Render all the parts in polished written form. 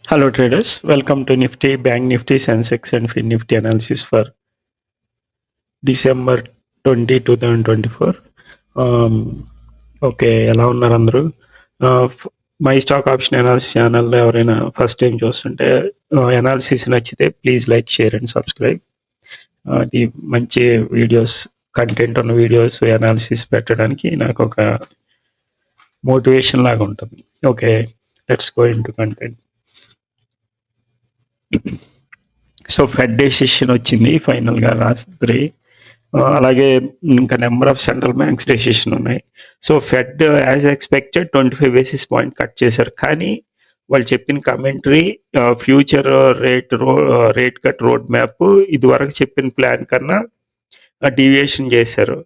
Hello traders, welcome to Nifty, Bank Nifty, Sensex and Fin Nifty analysis for December 20, 2024. Okay, ఎలా ఉన్నారు అందరూ? My stock option analysis ఛానల్లో ఎవరైనా first time చూస్తుంటే analysis నచ్చితే please like, share and subscribe. అది మంచి వీడియోస్, కంటెంట్ ఉన్న వీడియోస్ అనాలిసిస్ పెట్టడానికి నాకు ఒక మోటివేషన్ లాగా ఉంటుంది. Okay, let's go into content. So fed decision వచ్చింది ఫైనల్గా రాత్రి. అలాగే ఇంకా number of central banks decision ఉన్నాయి. So fed as expected 25 basis point cut చేశారు. కానీ వాళ్ళు చెప్పిన commentary future rate cut road map ఇదివరకు చెప్పిన ప్లాన్ కన్నా డీవియేషన్ చేశారు.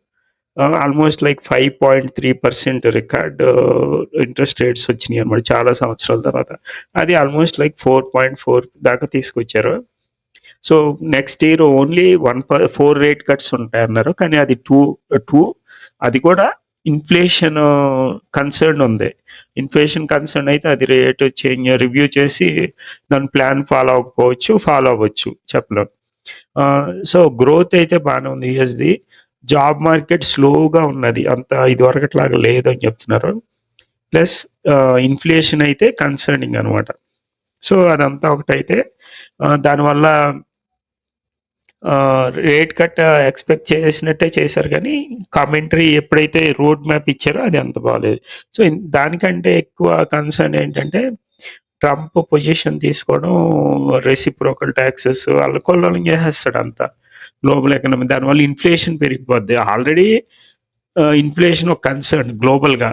Almost like 5.3% record interest rates వచ్చినాయి అనమాట చాలా సంవత్సరాల తర్వాత. అది ఆల్మోస్ట్ లైక్ 4.4 దాకా తీసుకొచ్చారు. So next year only 4 rate cuts ఉంటాయి అన్నారు. కానీ అది టూ అది కూడా ఇన్ఫ్లేషన్ కన్సర్న్ ఉంది. ఇన్ఫ్లేషన్ కన్సర్న్ అయితే అది రేట్ చేంజ్ రివ్యూ చేసి దాని ప్లాన్ ఫాలో అవ్వచ్చు చెప్పలేం. సో గ్రోత్ అయితే బాగానే ఉంది యూఎస్ది. జాబ్ మార్కెట్ స్లోగా ఉన్నది, అంత ఇదివరకట్లాగా లేదు అని చెప్తున్నారు. ప్లస్ ఇన్ఫ్లేషన్ అయితే కన్సర్నింగ్ అనమాట. సో అదంతా ఒకటైతే దానివల్ల రేట్ కట్ ఎక్స్పెక్ట్ చేసినట్టే చేశారు. కానీ కామెంటరీ ఎప్పుడైతే రోడ్ మ్యాప్ ఇచ్చారో అది అంత బాగాలేదు. సో దానికంటే ఎక్కువ కన్సర్న్ ఏంటంటే ట్రంప్ పొజిషన్ తీసుకోవడం, రెసిప్రోకల్ ట్యాక్సెస్ అల్లకొల్లం చేసేస్తాడు అంతా గ్లోబల్ ఎకనామీ. దానివల్ల ఇన్ఫ్లేషన్ పెరిగిపోద్ది. ఆల్రెడీ ఇన్ఫ్లేషన్ ఒక కన్సర్న్ గ్లోబల్గా.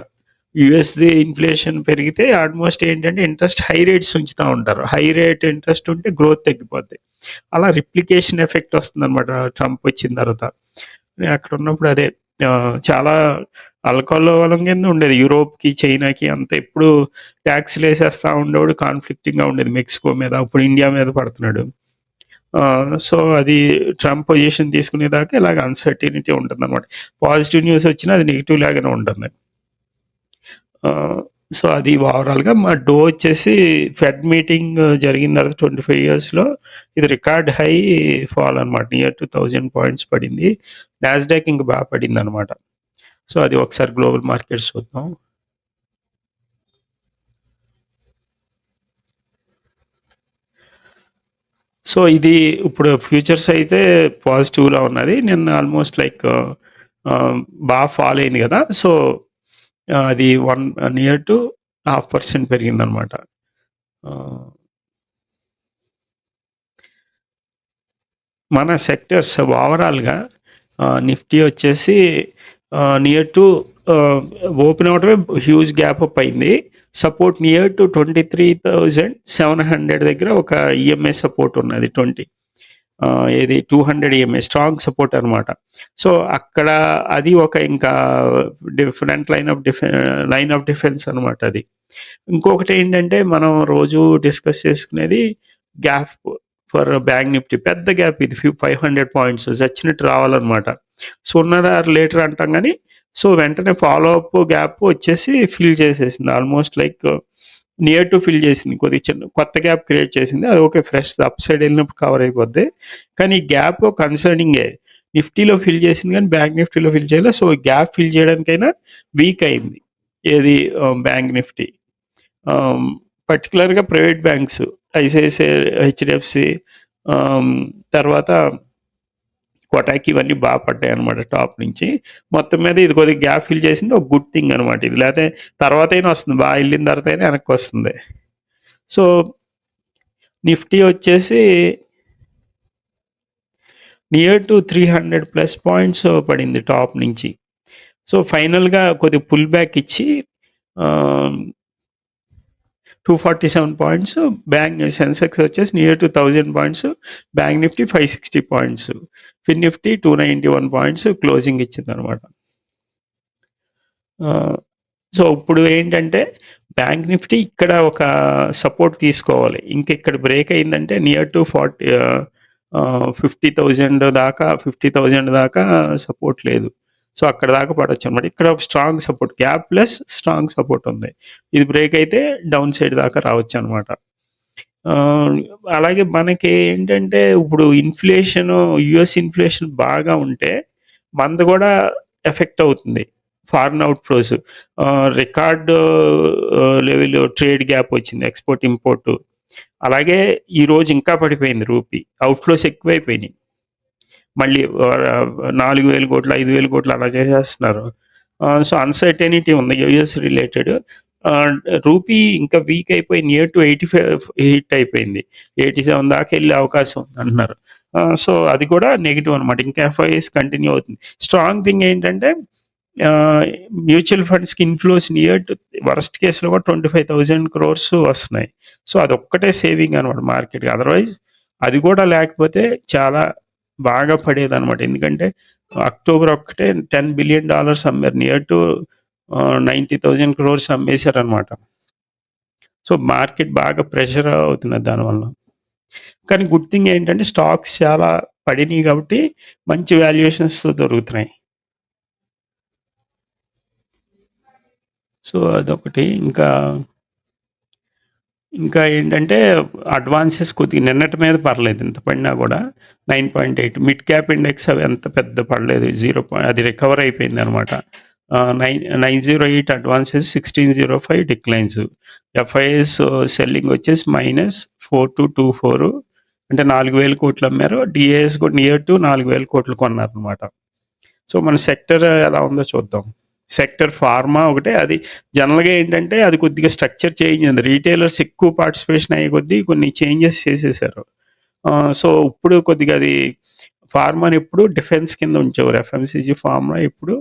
యుఎస్ది ఇన్ఫ్లేషన్ పెరిగితే ఆల్మోస్ట్ ఏంటంటే ఇంట్రెస్ట్ హై రేట్స్ ఉంచుతూ ఉంటారు. హై రేట్ ఇంట్రెస్ట్ ఉంటే గ్రోత్ తగ్గిపోద్ది. అలా రిప్లికేషన్ ఎఫెక్ట్ వస్తుంది అనమాట ట్రంప్ వచ్చిన తర్వాత. అక్కడ ఉన్నప్పుడు అదే చాలా అల్లకల్లోలం కింద ఉండేది. యూరోప్కి, చైనాకి అంత ఎప్పుడు ట్యాక్స్లు వేసేస్తూ ఉండేవాడు. కాన్ఫ్లిక్టింగ్గా ఉండేది మెక్సికో మీద, ఇప్పుడు ఇండియా మీద పడుతున్నాడు. సో అది ట్రంప్ పొజిషన్ తీసుకునేదాకా ఇలాగ అన్సర్టినిటీ ఉంటుంది అనమాట. పాజిటివ్ న్యూస్ వచ్చినా అది నెగిటివ్ లాగానే ఉంటుంది. సో అది ఓవరాల్గా మా డో వచ్చేసి ఫెడ్ మీటింగ్ జరిగిన తర్వాత 25 yearsలో ఇది రికార్డ్ హై ఫాల్ అనమాట. నియర్ టు 1000 points పడింది. నాస్డాక్ ఇంకా బాగా పడింది అనమాట. సో అది ఒకసారి గ్లోబల్ మార్కెట్స్ చూద్దాం. సో ఇది ఇప్పుడు ఫ్యూచర్స్ అయితే పాజిటివ్లో ఉన్నది. నిన్న ఆల్మోస్ట్ లైక్ బాగా ఫాల్ అయింది కదా. సో అది నియర్ టు 0.5% పెరిగిందనమాట. మన సెక్టర్స్ ఓవరాల్గా నిఫ్టీ వచ్చేసి నియర్ టు ఓపెన్ అవటమే హ్యూజ్ గ్యాప్ అప్ అయింది. సపోర్ట్ నియర్ టు 23,700 దగ్గర ఒక ఈఎంఐ సపోర్ట్ ఉన్నది. 200 ఈఎంఐ స్ట్రాంగ్ సపోర్ట్ అనమాట. సో అక్కడ అది ఒక ఇంకా డిఫరెంట్ లైన్ ఆఫ్ డిఫెన్స్ అనమాట అది. ఇంకొకటి ఏంటంటే మనం రోజు డిస్కస్ చేసుకునేది గ్యాప్ ఫర్ బ్యాంక్ నిఫ్టీ. పెద్ద గ్యాప్ ఇది 500 points చచ్చినట్టు రావాలన్నమాట. సోన్నర్ లేటర్ అంటాం కానీ సో వెంటనే ఫాలో అప్ గ్యాప్ వచ్చేసి ఫిల్ చేసేసింది. Almost like near to fill చేసింది. కొద్దిగా చిన్న కొత్త గ్యాప్ క్రియేట్ చేసింది. అది ఓకే, ఫ్రెష్ అప్ సైడ్ వెళ్ళినప్పుడు కవర్ అయిపోద్ది. కానీ ఈ గ్యాప్ కన్సర్నింగే. నిఫ్టీలో ఫిల్ చేసింది కానీ బ్యాంక్ నిఫ్టీలో ఫిల్ చేయలేదు. సో గ్యాప్ ఫిల్ చేయడానికైనా వీక్ అయింది ఏది బ్యాంక్ నిఫ్టీ. పర్టికులర్గా ప్రైవేట్ బ్యాంక్స్ ఐసిఐసిఐ, హెచ్డిఎఫ్సి, తర్వాత కోటాక్ ఇవన్నీ బాగా పడ్డాయి అనమాట టాప్ నుంచి. మొత్తం మీద ఇది కొద్దిగా గ్యాప్ ఫిల్ చేసింది, ఒక గుడ్ థింగ్ అనమాట ఇది. లేకపోతే తర్వాత అయినా వస్తుంది, బాగా వెళ్ళిన తర్వాత అయినా వెనక్కి వస్తుంది. సో నిఫ్టీ వచ్చేసి నియర్ టు 300+ points పడింది టాప్ నుంచి. సో ఫైనల్గా కొద్దిగా పుల్ బ్యాక్ ఇచ్చి 247 points. బ్యాంక్ సెన్సెక్స్ వచ్చేసి near to 1000 points. Bank Nifty 560 points. Fin Nifty 291 points closing ఇచ్చింది అనమాట. సో ఇప్పుడు ఏంటంటే బ్యాంక్ నిఫ్టీ ఇక్కడ ఒక సపోర్ట్ తీసుకోవాలి. ఇంక ఇక్కడ బ్రేక్ అయిందంటే నియర్ టు 50,000 దాకా సపోర్ట్ లేదు. సో అక్కడ దాకా పడవచ్చు అనమాట. ఇక్కడ ఒక strong support, gap plus strong support ఉంది. ఇది బ్రేక్ అయితే డౌన్ సైడ్ దాకా రావచ్చు అనమాట. ఆహ్, అలాగే మనకి ఏంటంటే ఇప్పుడు యూఎస్ ఇన్‌ఫ్లేషన్ బాగా ఉంటే మనది గూడా ఎఫెక్ట్ అవుతుంది. Foreign outflows record level trade gap వచ్చింది. Export, import. అలాగే ఈరోజు ఇంకా పడిపోయింది రూపీ. అవుట్‌ఫ్లోస్ ఎక్కువైపోయినియి. మళ్ళీ 4,000,00,00,000, 5,000,00,00,000 అలా చేసేస్తున్నారు. సో, అన్‌సర్టెనిటీ ఉంది యూఎస్ రిలేటెడ్. ఆహ్, రూపీ ఇంకా వీక్ అయిపోయి నియర్ టు 85 హిట్ అయిపోయింది. 87 దాకా ఎళ్ళే అవకాశం ఉందంటున్నారు. సో, అది కూడా నెగెటివ్ అనమాట. ఇంకా ఎఫ్ఐఎస్ కంటిన్యూ అవుతుంది. స్ట్రాంగ్ థింగ్ ఏంటంటే ఆహ్, మ్యూచువల్ ఫండ్స్‌కి ఇన్‌ఫ్లోస్ నియర్ టు వరస్ట్ కేస్‌లో కూడా 25,000 క్రోర్స్ వస్తున్నాయి. సో, అదొక్కటే సేవింగ్ అనమాట మార్కెట్‌కి. అదర్‌వైజ్ అది కూడా లేకపోతే చాలా బాగా పడేదనమాట. ఎందుకంటే అక్టోబర్ ఒక్కటే $10 బిలియన్ అమ్మారు. నియర్ టు 90,000 క్రోర్స్ అమ్మేశారనమాట. సో, మార్కెట్ బాగా ప్రెషర్ అవుతున్నది దానివల్ల. కానీ గుడ్ థింగ్ ఏంటంటే స్టాక్స్ చాలా పడినియి కాబట్టి మంచి వాల్యుయేషన్స్‌తో దొరుకుతున్నాయి. సో, అదొకటి. ఇంకా ఏంటంటే అడ్వాన్సెస్ కొద్దిగా నిన్నటి మీద పర్లేదు. ఎంత పడినా గూడా 9.8 మిడ్ క్యాప్ ఇండెక్స్ అవి అంత పెద్ద పడలేదు. అది రికవర్ అయిపోయిందనమాట. 908 అడ్వాన్సెస్, 1605 డిక్లైన్స్. ఎఫ్ఐఎస్ సెల్లింగ్ వచ్చేసి -4224 అంటే 4,000,00,00,000 అమ్మారు. డిఏఎస్ కూడా నియర్ టు 4,000,00,00,000 కొన్నారనమాట. సో, మన సెక్టర్ ఎలా ఉందో చూద్దాం. సెక్టర్ ఫార్మా ఒకటే అది జనరల్‌గా ఏంటంటే అది కొద్దిగా స్ట్రక్చర్ చేంజ్ అయింది. రిటైలర్స్ ఎక్కువ పార్టిసిపేషన్ అయ్యే కొద్దీ కొన్ని చేంజెస్ చేసేసారు. సో, ఇప్పుడు కొద్దిగా అది ఫార్మాని ఎప్పుడు డిఫెన్స్ కింద ఉంచేవారు. ఎఫ్ఎంసీజీ ఫార్మా ఎప్పుడు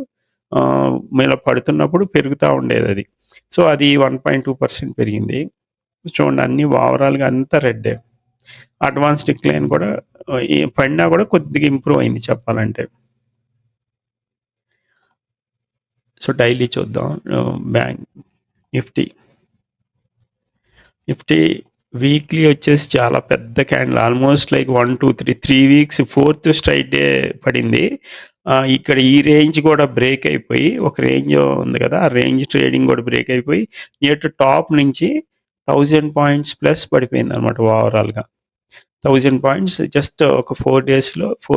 ఇలా పడుతున్నప్పుడు పెరుగుతా ఉండేదది. సో, అది 1.2% పెరిగింది. చూడండి అన్నీ ఓవరాల్‌గా అంతా రెడ్డే. అడ్వాన్స్ డిక్లైన్ కూడా పడినా కూడా కొద్దిగా ఇంప్రూవ్ అయింది చెప్పాలంటే. సో, డైలీ చూద్దాం. Bank Nifty. నిఫ్టీ వీక్లీ వచ్చేసి చాలా పెద్ద candle almost like 1, 2, 3 weeks fourth straight day పడింది. ఇక్కడ ఈ రేంజ్ కూడా బ్రేక్ అయిపోయి ఒక రేంజ్ ఉంది కదా! ఆ రేంజ్ ట్రేడింగ్ కూడా బ్రేక్ అయిపోయి నియర్ టు టాప్ నుంచి 1000 పాయింట్స్ ప్లస్ పడిపోయిందనమాట ఓవరాల్‌గా. 1000 పాయింట్స్ జస్ట్ ఒక 4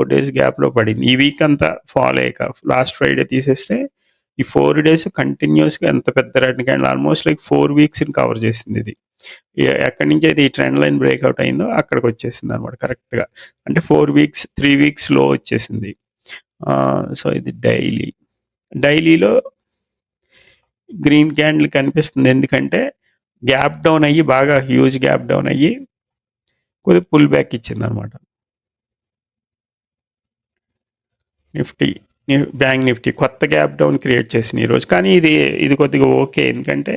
డేస్ గ్యాప్‌లో పడింది. ఈ వీక్ అంతా ఫాలో అయ్యాక లాస్ట్ ఫ్రైడే తీసేస్తే ఈ 4 డేస్ కంటిన్యూయస్‌గా ఎంత పెద్ద రెడ్ క్యాండిల్ ఆల్మోస్ట్ లైక్ 4 వీక్స్‌ని కవర్ చేసిందిది. ఎక్కడి నుంచైతే ఈ ట్రెండ్ లైన్ బ్రేక్‌ఔట్ అయిందో అక్కడికొచ్చేసిందనమాట కరెక్ట్‌గా. అంటే 3 వీక్స్ లో వచ్చేసింది. సో, ఇది డైలీ. డైలీలో గ్రీన్ క్యాండిల్ కనిపిస్తుంది. ఎందుకంటే గ్యాప్ డౌన్ అయ్యి బాగా హ్యూజ్ గ్యాప్ డౌన్ అయ్యి కొద్దిగా పుల్ బ్యాక్ ఇచ్చిందనమాట. నిఫ్టీ, బ్యాంక్ నిఫ్టీ కొత్త గ్యాప్ డౌన్ క్రియేట్ చేసింది ఈరోజు. కానీ ఇది కొద్దిగా ఓకే. ఎందుకంటే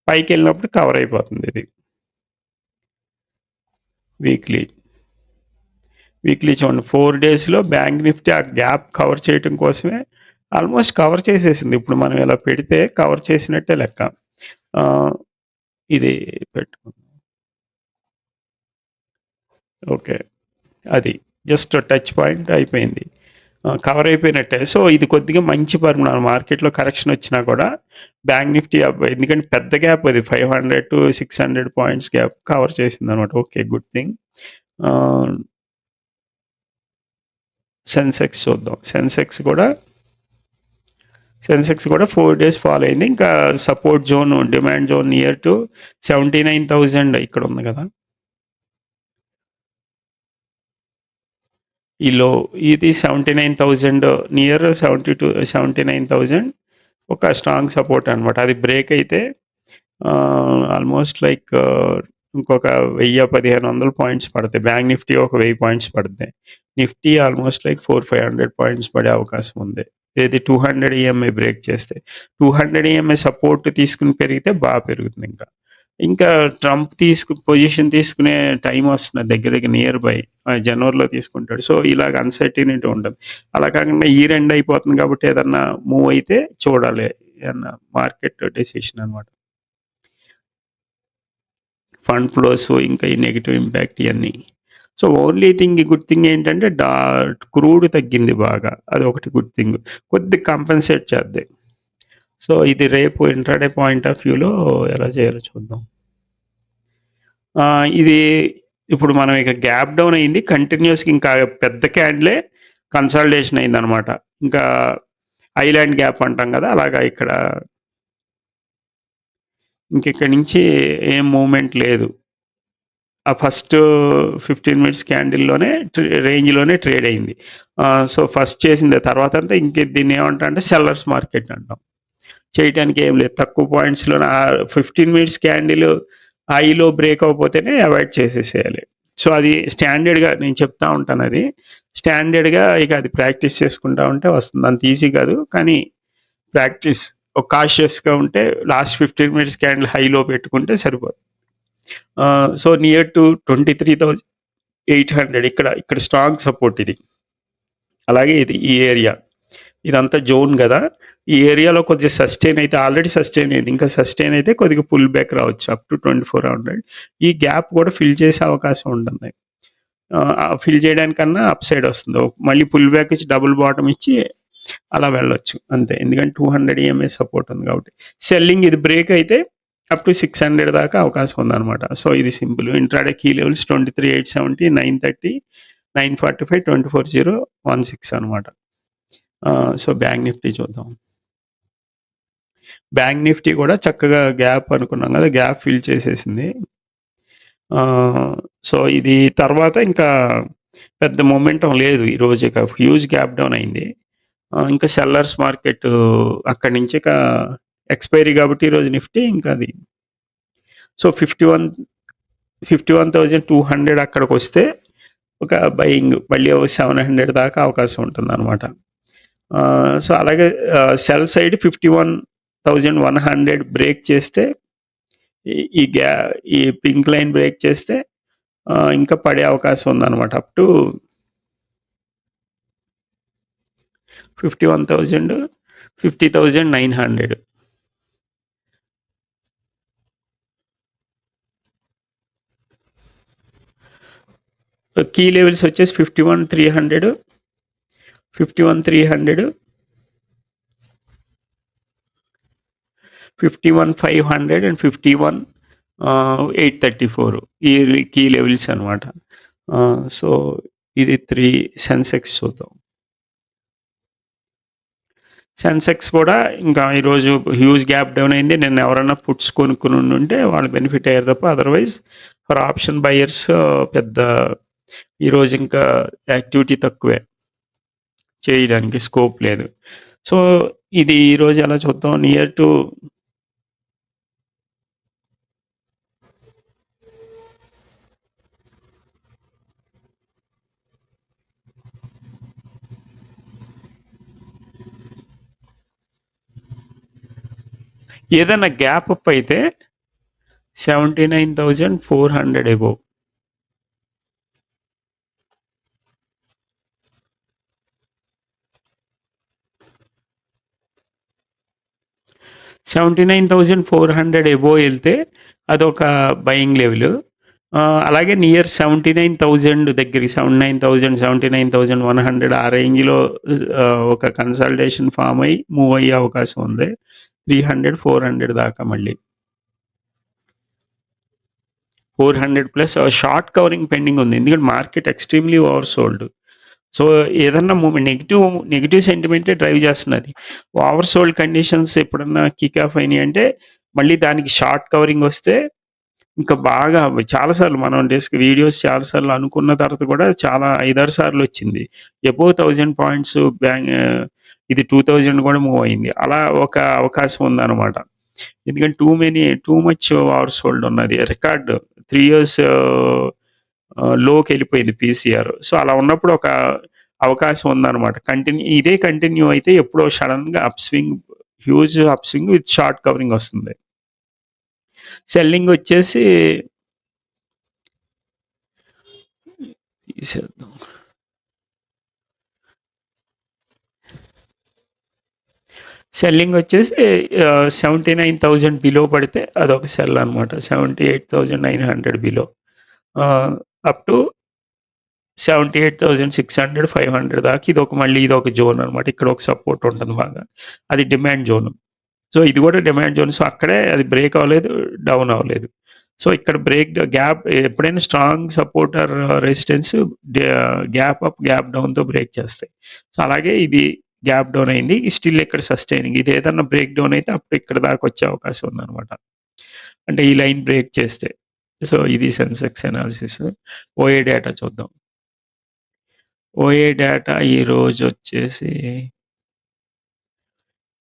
పైకెళ్ళినప్పుడు కవర్ అయిపోతుందిది. వీక్లీ. వీక్లీ చూడండి 4 డేస్‌లో బ్యాంక్ నిఫ్టీ ఆ గ్యాప్ కవర్ చేయటం కోసమే ఆల్మోస్ట్ కవర్ చేసేసింది. ఇప్పుడు మనం ఇలా పెడితే కవర్ చేసినట్టే లెక్క. ఆహ్, ఇది పెట్టుకుందాం. ఓకే. అది. జస్ట్ టచ్ పాయింట్ అయిపోయింది. కవర్ అయిపోయినట్టే. సో, ఇది కొద్దిగా మంచి పరిమాణం మార్కెట్‌లో కరెక్షన్ వచ్చినా కూడా బ్యాంక్ నిఫ్టీ ఎందుకంటే పెద్ద గ్యాప్ అది 500-600 పాయింట్స్ గ్యాప్ కవర్ చేసిందనమాట. ఓకే. Good thing. ఆహ్, సెన్సెక్స్ చూద్దాం. సెన్సెక్స్ కూడా 4 డేస్ ఫాలో అయింది. ఇంకా support zone, demand zone near to 79,000 ఇక్కడ ఉంది కదా! ఈ లో ఇది 79,000 నియర్ 79,000 ఒక స్ట్రాంగ్ సపోర్ట్ అనమాట. అది బ్రేక్ అయితే ఆల్మోస్ట్ లైక్ ఇంకొక 1000, 1,500 పాయింట్స్ పడతాయి. బ్యాంక్ నిఫ్టీ ఒక 1000 పాయింట్స్ పడతాయి. నిఫ్టీ ఆల్మోస్ట్ లైక్ 500 పాయింట్స్ పడే అవకాశం ఉంది. ఏది 200 ఈఎంఐ బ్రేక్ చేస్తే. 200 ఈఎంఐ సపోర్ట్ తీసుకొని పెరిగితే పెరుగుతుంది ఇంకా. ఇంకా ట్రంప్ పొజిషన్ తీసుకునే టైం వస్తున్నది దగ్గర దగ్గర నియర్ బై. జనవరిలో తీసుకుంటాడు. సో, ఇలాగ అన్‌సర్టెనిటీ ఉంటది. అలా కాకుండా ఇయర్ ఎండ్ అయిపోతుంది కాబట్టి ఏదన్నా మూవ్ అయితే చూడాలి. ఏదన్నా మార్కెట్ డెసిషన్ అనమాట. ఫండ్ ఫ్లోస్ ఇంకా ఈ నెగెటివ్ ఇంపాక్ట్ ఇయన్నీ. సో, ఓన్లీ గుడ్ థింగ్ ఏంటంటే క్రూడ్ తగ్గింది బాగా. అదొకటి గుడ్ థింగ్. కొద్దిగా కాంపెన్సేట్ చేద్ది. సో, ఇది రేపు ఇంట్రాడే పాయింట్ ఆఫ్ వ్యూలో ఎలా చేయాలో చూద్దాం. ఇది ఇప్పుడు మనం ఇక గ్యాప్ డౌన్ అయింది. కంటిన్యూయస్‌గా ఇంకా పెద్ద క్యాండిలే కన్సాలిడేషన్ అయిందనమాట. ఇంకా ఐలాండ్ గ్యాప్ అంటాం కదా! అలాగా ఇక్కడ ఇంకిక్కడి నుంచి ఏం మూవ్‌మెంట్ లేదు. ఆ ఫస్ట్ 15 మినిట్స్ క్యాండిల్‌లోనే రేంజ్‌లోనే ట్రేడ్ అయింది. సో, ఫస్ట్ చేసిందే. తర్వాతంతా దీన్ని ఏమంటారంటే సెల్లర్స్ మార్కెట్ అంటాం. చేయటానికి ఏం లేదు. తక్కువ పాయింట్స్‌లోనే 15 మినిట్స్ క్యాండిల్ హైలో బ్రేక్ అవ్వకపోతేనే అవాయిడ్ చేసేసేయాలి. సో, అది స్టాండర్డ్‌గా నేను చెప్తా ఉంటానది. స్టాండర్డ్‌గా ఇక అది ప్రాక్టీస్ చేసుకుంటా ఉంటే వస్తుంది. అంత ఈజీ కాదు. కానీ ప్రాక్టీస్ కాషియస్‌గా ఉంటే లాస్ట్ 15 మినిట్స్ క్యాండిల్ హైలో పెట్టుకుంటే సరిపోతుంది. సో, నియర్ టు 23,800 ఇక్కడ స్ట్రాంగ్ సపోర్ట్ ఇది. అలాగే ఇది ఈ ఏరియా. ఇదంతా జోన్ గదా! ఈ ఏరియాలో కొద్దిగా సస్టైన్ అయితే ఆల్రెడీ సస్టైన్ అయింది. ఇంకా సస్టైన్ అయితే కొద్దిగా పుల్ బ్యాక్ రావచ్చు. Up to 2400. ఈ గ్యాప్ కూడా ఫిల్ చేసే అవకాశం ఉంటుంది. ఫిల్ చేయడానికన్నా అప్ సైడ్ వస్తుంది. మళ్ళీ పుల్ బ్యాక్ ఇచ్చి డబుల్ బాటమ్ ఇచ్చి అలా వెళ్ళొచ్చు అంతే. ఎందుకంటే 200 ఈఎంఐ సపోర్ట్ ఉంది కాబట్టి. సెల్లింగ్ ఇది బ్రేక్ అయితే అప్ టు 600 దాకా అవకాశం ఉందనమాట. సో, ఇది సింపుల్. ఇంట్రాడే కీ లెవెల్స్ 23,870, 930, 945, 24,016 అనమాట. సో, బ్యాంక్ నిఫ్టీ చూద్దాం. బ్యాంక్ నిఫ్టీ కూడా చక్కగా గ్యాప్ అనుకున్నాం కదా! గ్యాప్ ఫిల్ చేసేసింది. సో, ఇది తర్వాత ఇంకా పెద్ద మొమెంటం లేదు ఈరోజు. ఇక హ్యూజ్ గ్యాప్ డౌన్ అయింది. ఇంకా సెల్లర్స్ మార్కెట్ అక్కడి నుంచి ఇక ఎక్స్‌పైరీ కాబట్టి ఈరోజు నిఫ్టీ ఇంకా అది. సో, 51,200 అక్కడికొస్తే ఒక బయింగ్ మళ్ళీ 700 దాకా అవకాశం ఉంటుందనమాట. సో, అలాగే సెల్ సైడ్ 51,100 బ్రేక్ చేస్తే ఈ ఈ పింక్ లైన్ బ్రేక్ చేస్తే ఇంకా పడే అవకాశం ఉందనమాట. Up to 51,000, 50,900. కీ లెవెల్స్ వచ్చేసి 51,300, 51,300, 51,500 అండ్ 51,834 ఈ కీ లెవెల్స్ అనమాట. సో, ఇది 3 సెన్సెక్స్ చూద్దాం. సెన్సెక్స్ కూడా ఇంకా ఈరోజు హ్యూజ్ గ్యాప్ డౌన్ అయింది. నిన్న ఎవరైనా పుట్స్ కొనుక్కుని ఉంటే వాళ్ళు బెనిఫిట్ అయ్యారు తప్ప అదర్వైజ్ ఫర్ ఆప్షన్ బయర్స్ పెద్ద ఈరోజు ఇంకా యాక్టివిటీ తక్కువే. చేయడానికి స్కోప్ లేదు. సో, ఇది ఈరోజు ఎలా చూద్దాం నియర్ టు ఏదైనా గ్యాప్ అప్ అయితే 79,400 అబోవ్. $79,400 అబోవ్ వెళ్తే అదొక బయింగ్ లెవెల్. అలాగే నియర్ 79,000 దగ్గరికి 79,000, 79,100 ఆ రేంజ్‌లో ఒక కన్సాలిడేషన్ ఫామ్ అయ్యి మూవ్ అయ్యే అవకాశం ఉంది. 300, 400 దాకా మళ్ళీ. 400 ప్లస్ షార్ట్ కవరింగ్ పెండింగ్ ఉంది. ఎందుకంటే market extremely over sold. So, ఏదన్నా మూవ్‌మెంట్ నెగెటివ్ సెంటిమెంటే డ్రైవ్ చేస్తున్నది. ఓవర్ సోల్డ్ కండిషన్స్ ఎప్పుడన్నా కిక్ ఆఫ్ అయినాయి అంటే మళ్ళీ దానికి షార్ట్ కవరింగ్ వస్తే ఇంకా బాగా చాలా సార్లు మనం వీడియోస్ చాలా సార్లు అనుకున్న తర్వాత కూడా చాలా 5, 6 సార్లు వచ్చింది. అబోవ్ 1000 పాయింట్స్ ఇది 2000 కూడా మూవ్ అయింది. అలా ఒక అవకాశం ఉందన్నమాట. ఎందుకంటే టూ మచ్ ఓవర్ సోల్డ్ ఉన్నది. రికార్డ్ 3 ఇయర్స్ లోకెళ్ళిపోయింది పీసీఆర్. సో, అలా ఉన్నప్పుడు ఒక అవకాశం ఉందన్నమాట. ఇదే కంటిన్యూ అయితే ఎప్పుడో సడెన్‌గా huge up swing with short covering వస్తుంది. సెల్లింగ్ వచ్చేసి తీసేద్దాం. సెల్లింగ్ వచ్చేసి 79,000 బిలో పడితే అదొక సెల్ అనమాట. 78,900 బిలో. అప్ టు 78,600, 500 దాకా ఇదొక జోన్ అనమాట. ఇక్కడ ఒక సపోర్ట్ ఉంటుంది బాగా. అది డిమాండ్ జోన్. సో, ఇది కూడా డిమాండ్ జోన్. సో, అక్కడే అది బ్రేక్ అవ్వలేదు, డౌన్ అవ్వలేదు. సో, ఇక్కడ గ్యాప్ ఎప్పుడైనా strong support or resistance gap up, gap డౌన్‌తో బ్రేక్ చేస్తాయి. సో, అలాగే ఇది గ్యాప్ డౌన్ అయింది. స్టిల్ ఇక్కడ సస్టైనింగ్. ఇదేదన్నా బ్రేక్ డౌన్ అయితే అప్పుడు ఇక్కడి దాకా వచ్చే అవకాశం ఉందనమాట. అంటే ఈ లైన్ బ్రేక్ చేస్తే. సో, ఇది సెన్సెక్స్ అనాలిసిస్. ఓఏ డేటా చూద్దాం. ఓఏ డేటా ఈరోజొచ్చేసి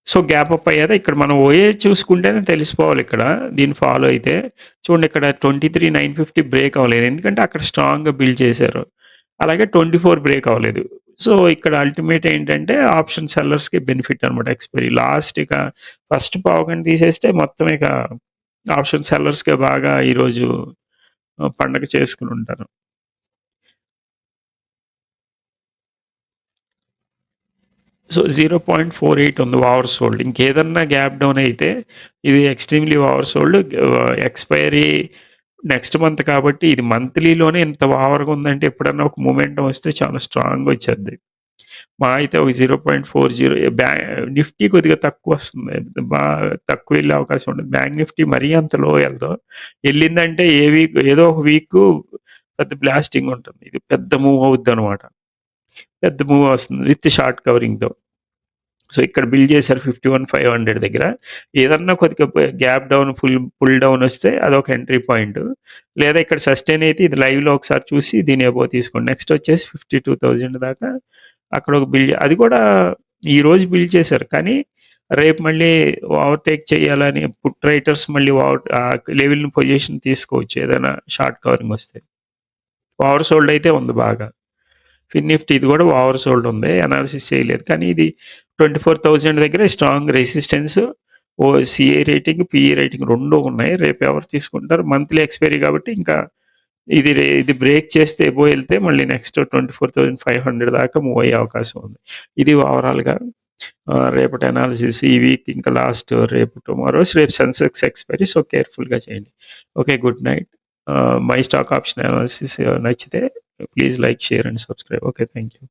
సో, గ్యాప్ అప్ అయ్యేదా? ఇక్కడ మనం ఓఏ చూసుకుంటేనే తెలిసిపోవాలిక్కడ. దీన్ని ఫాలో అయితే. చూడండి ఇక్కడ 23,950 బ్రేక్ అవ్వలేదు. ఎందుకంటే అక్కడ స్ట్రాంగ్‌గా బిల్డ్ చేశారు. అలాగే 24 బ్రేక్ అవ్వలేదు. సో, ఇక్కడ అల్టిమేట్ ఏంటంటే ఆప్షన్ సెల్లర్స్‌కి బెనిఫిట్ అనమాట ఎక్స్‌పైరీ. లాస్ట్ ఇక ఫస్ట్ పావుగంట తీసేస్తే మొత్తం ఇక ఆప్షన్ సెల్లర్స్‌కే బాగా ఈరోజు పండగ చేసుకొనుంటారు. సో, 0.48 ఉంది ఓవర్ సోల్డ్. ఇంకేదన్నా గ్యాప్ డౌన్ అయితే ఇది extremely over sold. Expiry next month కాబట్టి ఇది మంత్లీలోనే ఇంత ఓవర్‌గా ఉందంటే ఎప్పుడన్నా ఒక మొమెంటమ్ వస్తే చాలా స్ట్రాంగ్‌గా వచ్చేద్ది. మహా అయితే ఒక 0.40 నిఫ్టీ కొద్దిగా తక్కువొస్తుంది. తక్కువ వెళ్ళే అవకాశం ఉండదు. బ్యాంక్ నిఫ్టీ మరీ అంత లో ఎళ్ళదు. ఎళ్ళిందంటే ఏదో ఒక వీకు పెద్ద బ్లాస్టింగ్ ఉంటుంది. ఇది పెద్ద మూవ్ అవుద్దనమాట. పెద్ద మూవ్ వస్తుంది విత్ షార్ట్ కవరింగ్‌తో. సో, ఇక్కడ బిల్డ్ చేశారు 51,500 దగ్గర. ఏదన్నా కొద్దిగా గ్యాప్ డౌన్, పుల్ డౌన్ వస్తే అదొక ఎంట్రీ పాయింట్. లేదా ఇక్కడ సస్టైన్ అయితే ఇది లైవ్‌లో ఒకసారి చూసి దీని అబోవ్ తీసుకోండి. నెక్స్ట్ వచ్చేసి 52,000 దాకా అక్కడ ఒక అది కూడా ఈరోజు బిల్డ్ చేశారు. కానీ రేపు మళ్ళీ ఓవర్‌టేక్ చేయాలని పుట్ రైటర్స్ మళ్ళీ లెవెల్‌ని పొజిషన్ తీసుకోవచ్చు ఏదైనా షార్ట్ కవరింగ్ వస్తే. ఓవర్ సోల్డ్ అయితే ఉంది బాగా. ఫిన్ నిఫ్టీ ఇది కూడా ఓవర్ సోల్డ్ ఉంది. అనాలిసిస్ చేయలేదు. కానీ ఇది 24,000 దగ్గర strong resistance, CA rating, PE rating 2 ఉన్నాయి. రేపు ఎవరు తీసుకుంటారు? మంత్లీ ఎక్స్‌పైరీ కాబట్టి ఇంకా ఇది బ్రేక్ చేస్తే అబోవ్ ఎళ్తే మళ్ళీ నెక్స్ట్ 24,500 దాకా మూవ్ అయ్యే అవకాశం ఉంది. ఇది ఓవరాల్‌గా రేపటి అనాలిసిస్. ఈ వీక్ ఇంకా లాస్ట్ రేపు టుమారోస్. రేపు సెన్సెక్స్ ఎక్స్‌పైరీ. సో, కేర్‌ఫుల్‌గా చేయండి. Okay. Good night. My stock option analysis నచ్చితే please like, share and subscribe. Okay. Thank you.